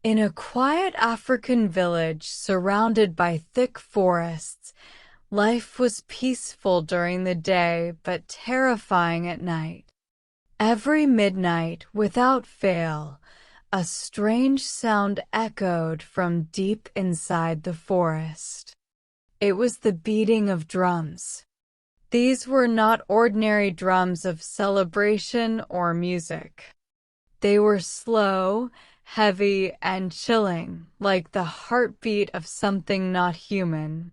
In a quiet African village surrounded by thick forests, life was peaceful during the day but terrifying at night. Every midnight, without fail, a strange sound echoed from deep inside the forest. It was the beating of drums. These were not ordinary drums of celebration or music. They were slow, heavy, and chilling, like the heartbeat of something not human.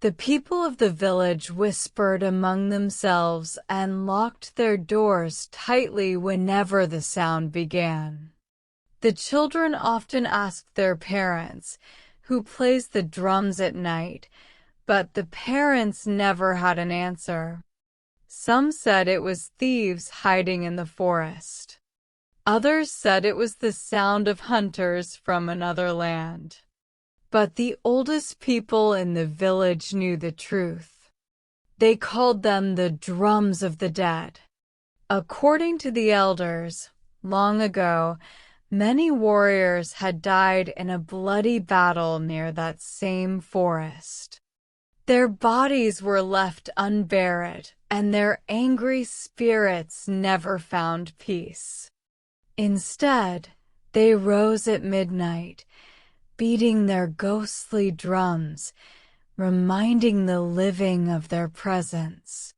The people of the village whispered among themselves and locked their doors tightly whenever the sound began. The children often asked their parents, "Who plays the drums at night?" But the parents never had an answer. Some said it was thieves hiding in the forest. Others said it was the sound of hunters from another land. But the oldest people in the village knew the truth. They called them the drums of the dead. According to the elders, long ago, many warriors had died in a bloody battle near that same forest. Their bodies were left unburied, and their angry spirits never found peace. Instead, they rose at midnight, beating their ghostly drums, reminding the living of their presence.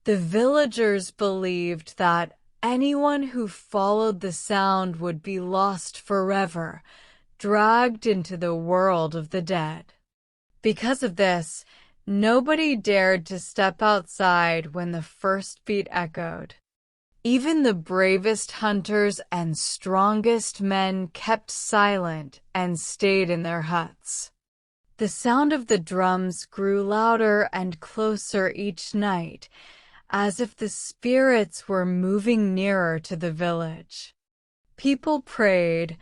The villagers believed that anyone who followed the sound would be lost forever, dragged into the world of the dead. Because of this, nobody dared to step outside when the first beat echoed. Even the bravest hunters and strongest men kept silent and stayed in their huts. The sound of the drums grew louder and closer each night, as if the spirits were moving nearer to the village. People prayed,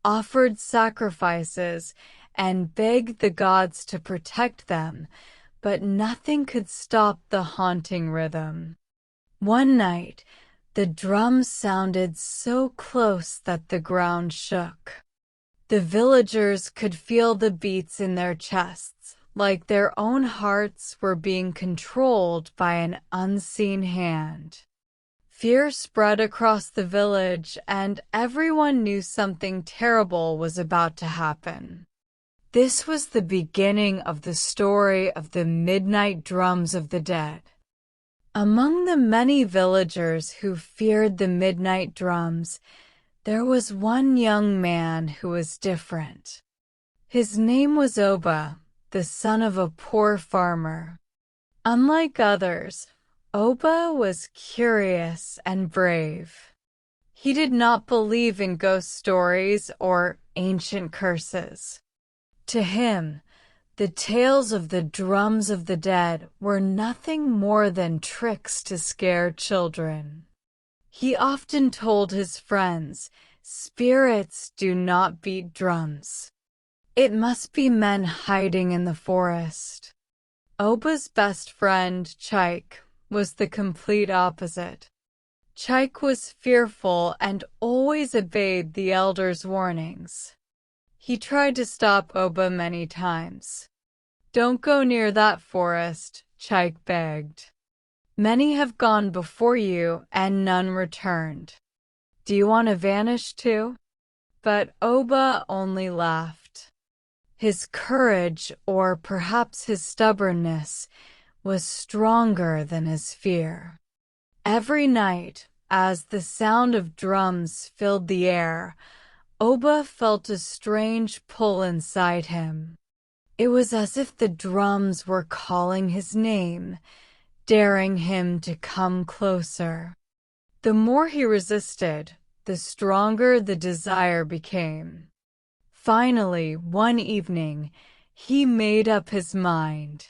offered sacrifices, and begged the gods to protect them, but nothing could stop the haunting rhythm. One night, the drums sounded so close that the ground shook. The villagers could feel the beats in their chests, like their own hearts were being controlled by an unseen hand. Fear spread across the village, and everyone knew something terrible was about to happen. This was the beginning of the story of the midnight drums of the dead. Among the many villagers who feared the midnight drums, there was one young man who was different. His name was Oba, the son of a poor farmer. Unlike others, Oba was curious and brave. He did not believe in ghost stories or ancient curses. To him, the tales of the drums of the dead were nothing more than tricks to scare children. He often told his friends, "Spirits do not beat drums. It must be men hiding in the forest." Oba's best friend, Chaik, was the complete opposite. Chaik was fearful and always obeyed the elders' warnings. He tried to stop Oba many times. "Don't go near that forest," Chaik begged. "Many have gone before you and none returned. Do you want to vanish too?" But Oba only laughed. His courage, or perhaps his stubbornness, was stronger than his fear. Every night, as the sound of drums filled the air, Oba felt a strange pull inside him. It was as if the drums were calling his name, daring him to come closer. The more he resisted, the stronger the desire became. Finally, one evening, he made up his mind.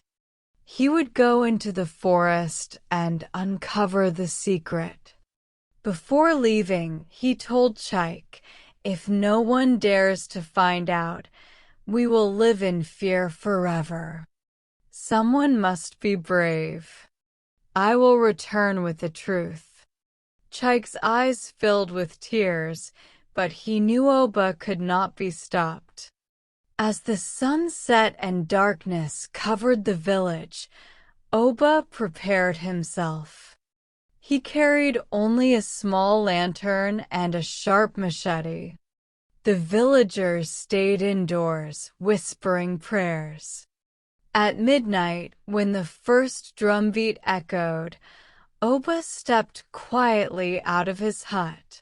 He would go into the forest and uncover the secret. Before leaving, he told Chaik, "If no one dares to find out, we will live in fear forever. Someone must be brave. I will return with the truth." Chaik's eyes filled with tears, but he knew Oba could not be stopped. As the sun set and darkness covered the village, Oba prepared himself. He carried only a small lantern and a sharp machete. The villagers stayed indoors, whispering prayers. At midnight, when the first drumbeat echoed, Oba stepped quietly out of his hut.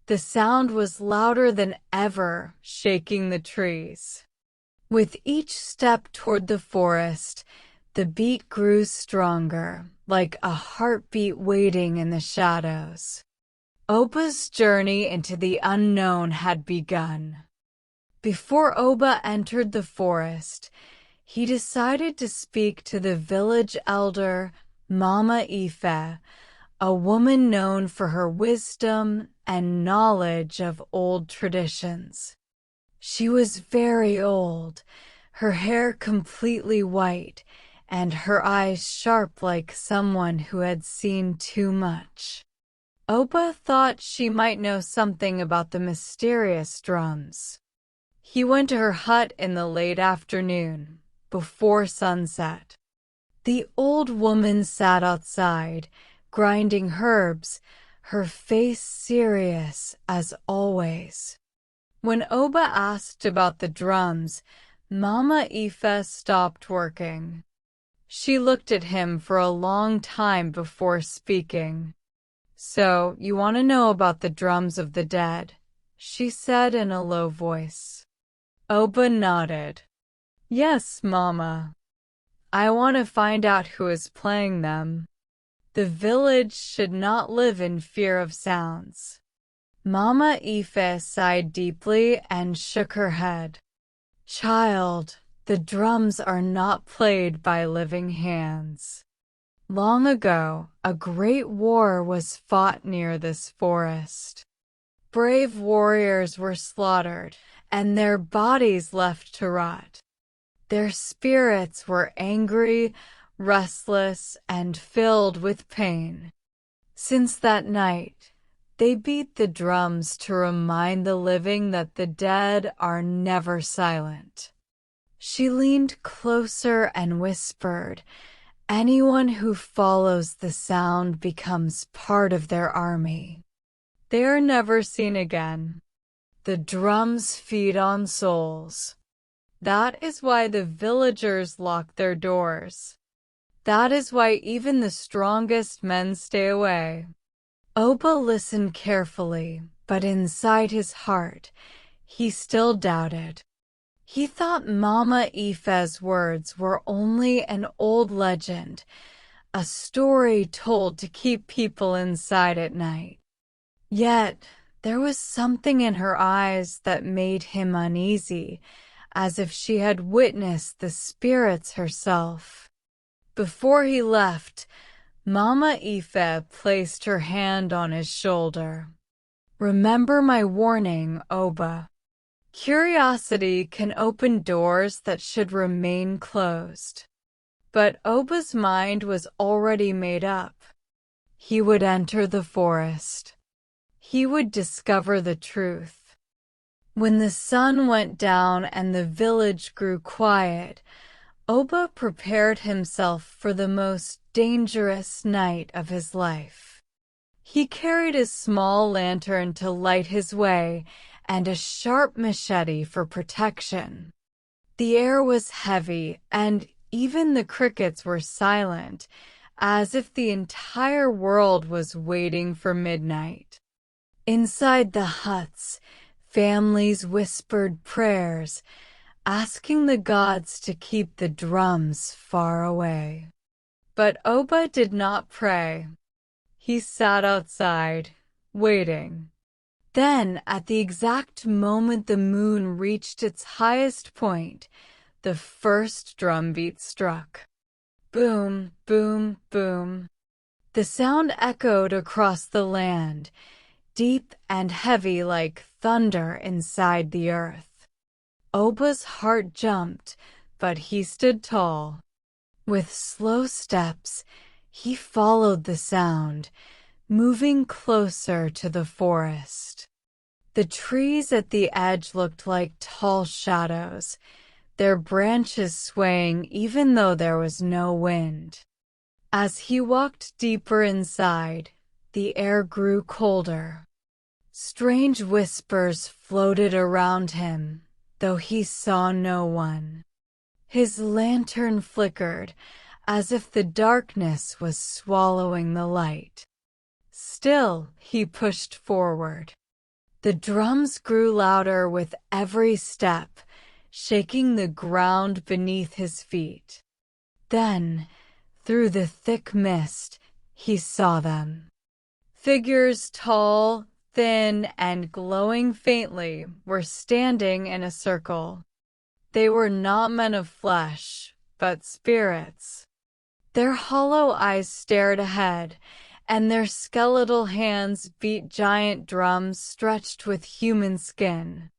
The sound was louder than ever, shaking the trees. With each step toward the forest, the beat grew stronger, like a heartbeat waiting in the shadows. Oba's journey into the unknown had begun. Before Oba entered the forest, he decided to speak to the village elder, Mama Ife, a woman known for her wisdom and knowledge of old traditions. She was very old, her hair completely white, and her eyes sharp like someone who had seen too much. Oba thought she might know something about the mysterious drums. He went to her hut in the late afternoon, before sunset. The old woman sat outside, grinding herbs, her face serious as always. When Oba asked about the drums, Mama Ife stopped working. She looked at him for a long time before speaking. "So, you want to know about the drums of the dead?" she said in a low voice. Oba nodded. "Yes, Mama. I want to find out who is playing them. The village should not live in fear of sounds." Mama Ife sighed deeply and shook her head. "Child, the drums are not played by living hands. Long ago, a great war was fought near this forest. Brave warriors were slaughtered, and their bodies left to rot. Their spirits were angry, restless, and filled with pain. Since that night, they beat the drums to remind the living that the dead are never silent." She leaned closer and whispered, "Anyone who follows the sound becomes part of their army. They are never seen again. The drums feed on souls. That is why the villagers lock their doors. That is why even the strongest men stay away." Oba listened carefully, but inside his heart, he still doubted. He thought Mama Ife's words were only an old legend, a story told to keep people inside at night. Yet, there was something in her eyes that made him uneasy, as if she had witnessed the spirits herself. Before he left, Mama Ife placed her hand on his shoulder. "Remember my warning, Oba. Curiosity can open doors that should remain closed." But Oba's mind was already made up. He would enter the forest. He would discover the truth. When the sun went down and the village grew quiet, Oba prepared himself for the most dangerous night of his life. He carried a small lantern to light his way and a sharp machete for protection. The air was heavy, and even the crickets were silent, as if the entire world was waiting for midnight. Inside the huts, families whispered prayers, asking the gods to keep the drums far away. But Oba did not pray. He sat outside, waiting. Then, at the exact moment the moon reached its highest point, the first drumbeat struck. Boom, boom, boom. The sound echoed across the land, deep and heavy like thunder inside the earth. Oba's heart jumped, but he stood tall. With slow steps, he followed the sound, moving closer to the forest. The trees at the edge looked like tall shadows, their branches swaying even though there was no wind. As he walked deeper inside, the air grew colder. Strange whispers floated around him, though he saw no one. His lantern flickered, as if the darkness was swallowing the light. Still, he pushed forward. The drums grew louder with every step, shaking the ground beneath his feet. Then, through the thick mist, he saw them. Figures tall, thin, and glowing faintly were standing in a circle. They were not men of flesh, but spirits. Their hollow eyes stared ahead, and their skeletal hands beat giant drums stretched with human skin.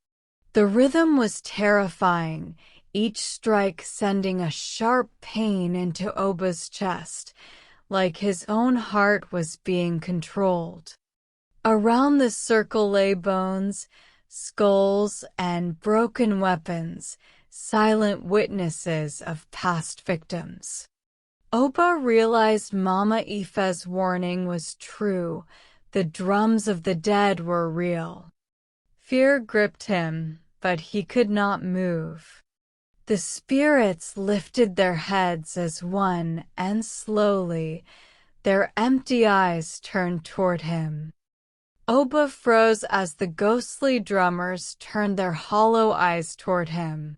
The rhythm was terrifying, each strike sending a sharp pain into Oba's chest, like his own heart was being controlled. Around the circle lay bones, skulls, and broken weapons, silent witnesses of past victims. Oba realized Mama Ife's warning was true. The drums of the dead were real. Fear gripped him, but he could not move. The spirits lifted their heads as one, and slowly, their empty eyes turned toward him. Oba froze as the ghostly drummers turned their hollow eyes toward him.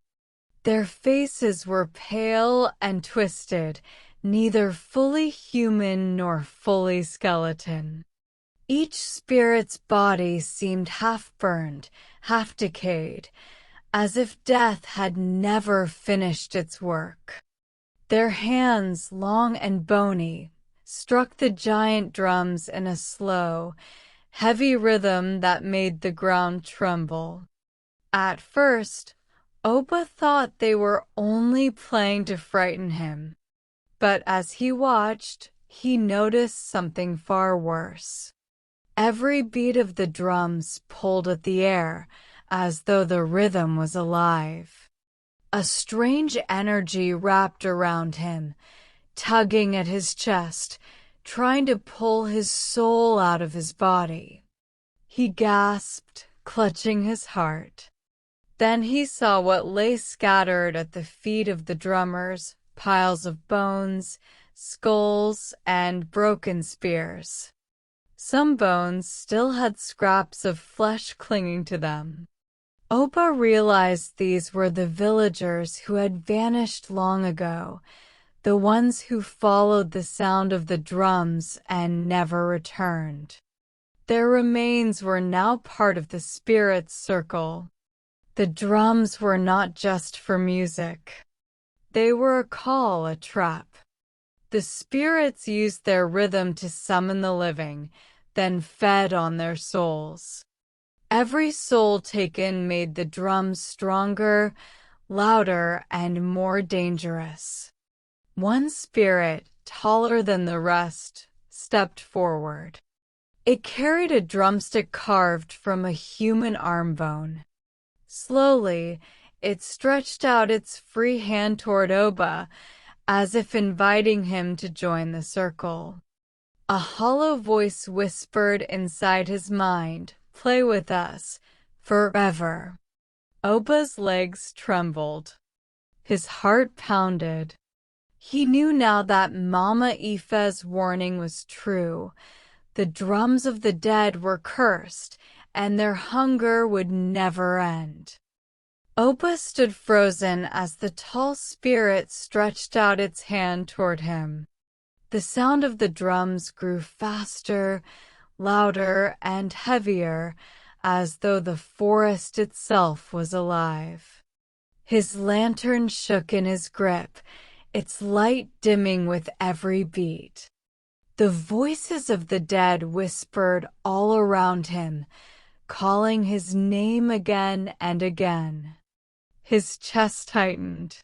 Their faces were pale and twisted, neither fully human nor fully skeleton. Each spirit's body seemed half-burned, half-decayed, as if death had never finished its work. Their hands, long and bony, struck the giant drums in a slow, heavy rhythm that made the ground tremble. At first, Oba thought they were only playing to frighten him. But as he watched, he noticed something far worse. Every beat of the drums pulled at the air, as though the rhythm was alive. A strange energy wrapped around him, tugging at his chest, trying to pull his soul out of his body. He gasped, clutching his heart. Then he saw what lay scattered at the feet of the drummers, piles of bones, skulls, and broken spears. Some bones still had scraps of flesh clinging to them. Oba realized these were the villagers who had vanished long ago, the ones who followed the sound of the drums and never returned. Their remains were now part of the spirit's circle. The drums were not just for music. They were a call, a trap. The spirits used their rhythm to summon the living, then fed on their souls. Every soul taken made the drums stronger, louder, and more dangerous. One spirit, taller than the rest, stepped forward. It carried a drumstick carved from a human arm bone. Slowly, it stretched out its free hand toward Oba, as if inviting him to join the circle. A hollow voice whispered inside his mind, "Play with us, forever." Oba's legs trembled. His heart pounded. He knew now that Mama Ife's warning was true. The drums of the dead were cursed, and their hunger would never end. Oba stood frozen as the tall spirit stretched out its hand toward him. The sound of the drums grew faster, louder, and heavier, as though the forest itself was alive. His lantern shook in his grip, its light dimming with every beat. The voices of the dead whispered all around him, calling his name again and again. His chest tightened.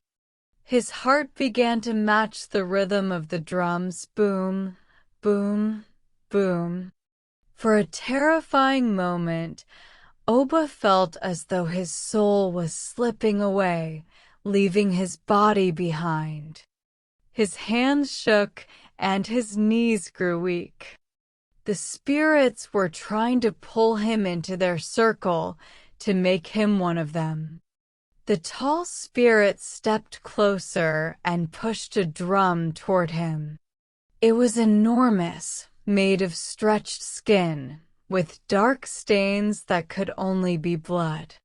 His heart began to match the rhythm of the drums, boom, boom, boom. For a terrifying moment, Oba felt as though his soul was slipping away, leaving his body behind. His hands shook and his knees grew weak. The spirits were trying to pull him into their circle to make him one of them. The tall spirit stepped closer and pushed a drum toward him. It was enormous, made of stretched skin, with dark stains that could only be blood.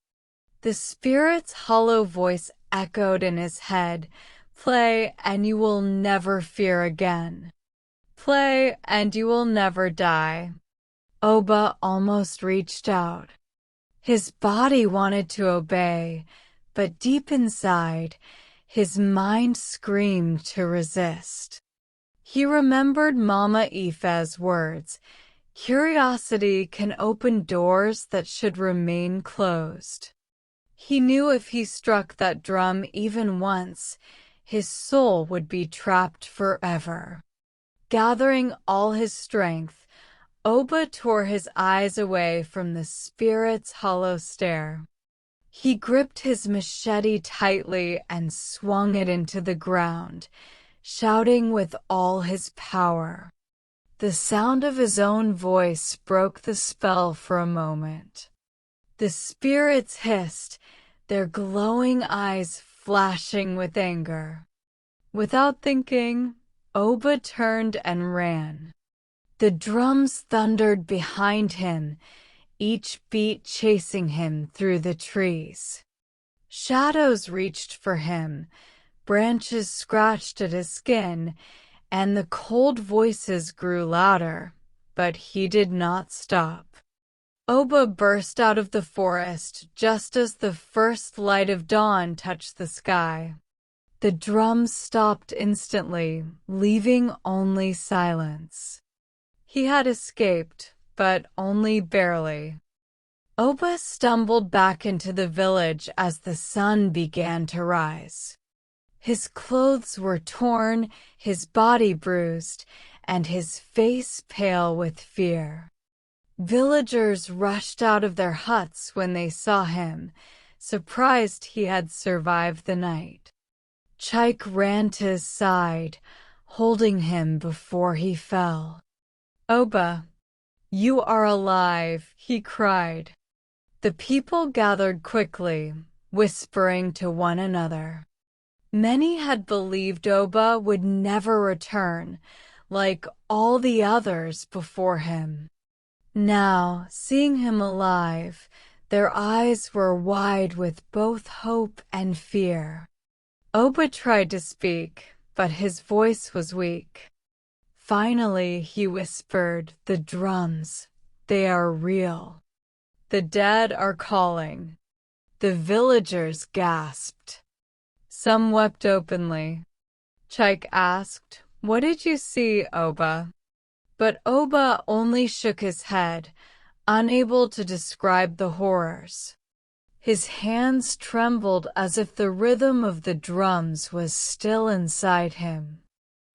The spirit's hollow voice echoed in his head, "Play and you will never fear again. Play and you will never die." Oba almost reached out. His body wanted to obey, but deep inside, his mind screamed to resist. He remembered Mama Ife's words, "Curiosity can open doors that should remain closed." He knew if he struck that drum even once, his soul would be trapped forever. Gathering all his strength, Oba tore his eyes away from the spirit's hollow stare. He gripped his machete tightly and swung it into the ground, shouting with all his power. The sound of his own voice broke the spell for a moment. The spirits hissed, their glowing eyes flashing with anger. Without thinking, Oba turned and ran. The drums thundered behind him, each beat chasing him through the trees. Shadows reached for him, branches scratched at his skin, and the cold voices grew louder, but he did not stop. Oba burst out of the forest just as the first light of dawn touched the sky. The drums stopped instantly, leaving only silence. He had escaped, but only barely. Oba stumbled back into the village as the sun began to rise. His clothes were torn, his body bruised, and his face pale with fear. Villagers rushed out of their huts when they saw him, surprised he had survived the night. Chaik ran to his side, holding him before he fell. "Oba, you are alive," he cried. The people gathered quickly, whispering to one another. Many had believed Oba would never return, like all the others before him. Now, seeing him alive, their eyes were wide with both hope and fear. Oba tried to speak, but his voice was weak. Finally, he whispered, "The drums, they are real. The dead are calling." The villagers gasped. Some wept openly. Chaik asked, "What did you see, Oba?" But Oba only shook his head, unable to describe the horrors. His hands trembled as if the rhythm of the drums was still inside him.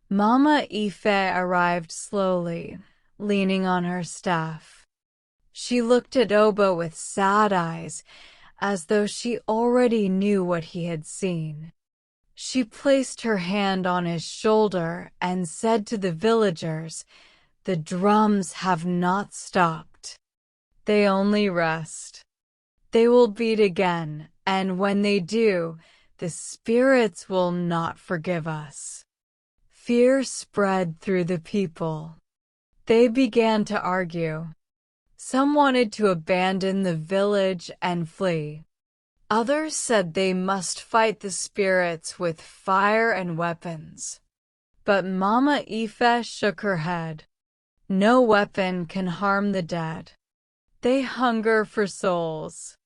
Mama Ife arrived slowly, leaning on her staff. She looked at Oba with sad eyes, as though she already knew what he had seen. She placed her hand on his shoulder and said to the villagers, "The drums have not stopped. They only rest. They will beat again, and when they do, the spirits will not forgive us." Fear spread through the people. They began to argue. Some wanted to abandon the village and flee. Others said they must fight the spirits with fire and weapons. But Mama Ife shook her head. No weapon can harm the dead. They hunger for souls.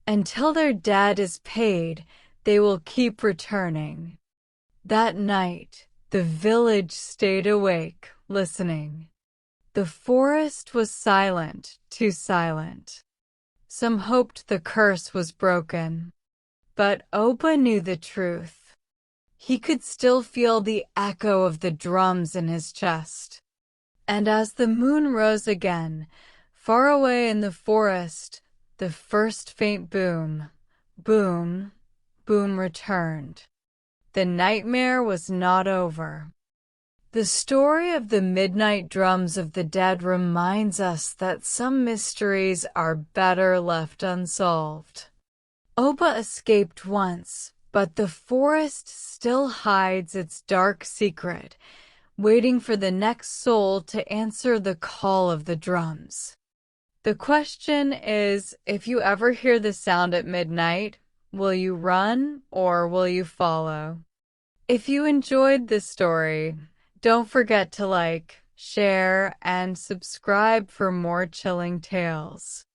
Until their debt is paid, they will keep returning. That night, the village stayed awake, listening. The forest was silent, too silent. Some hoped the curse was broken. But Oba knew the truth. He could still feel the echo of the drums in his chest. And as the moon rose again, far away in the forest, The first faint boom, boom, boom returned. The nightmare was not over. The story of the midnight drums of the dead reminds us that some mysteries are better left unsolved. Oba escaped once, but the forest still hides its dark secret, waiting for the next soul to answer the call of the drums. The question is, if you ever hear the sound at midnight, will you run or will you follow? If you enjoyed this story, don't forget to like, share, and subscribe for more chilling tales.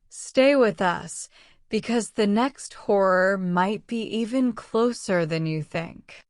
Stay with us, because the next horror might be even closer than you think.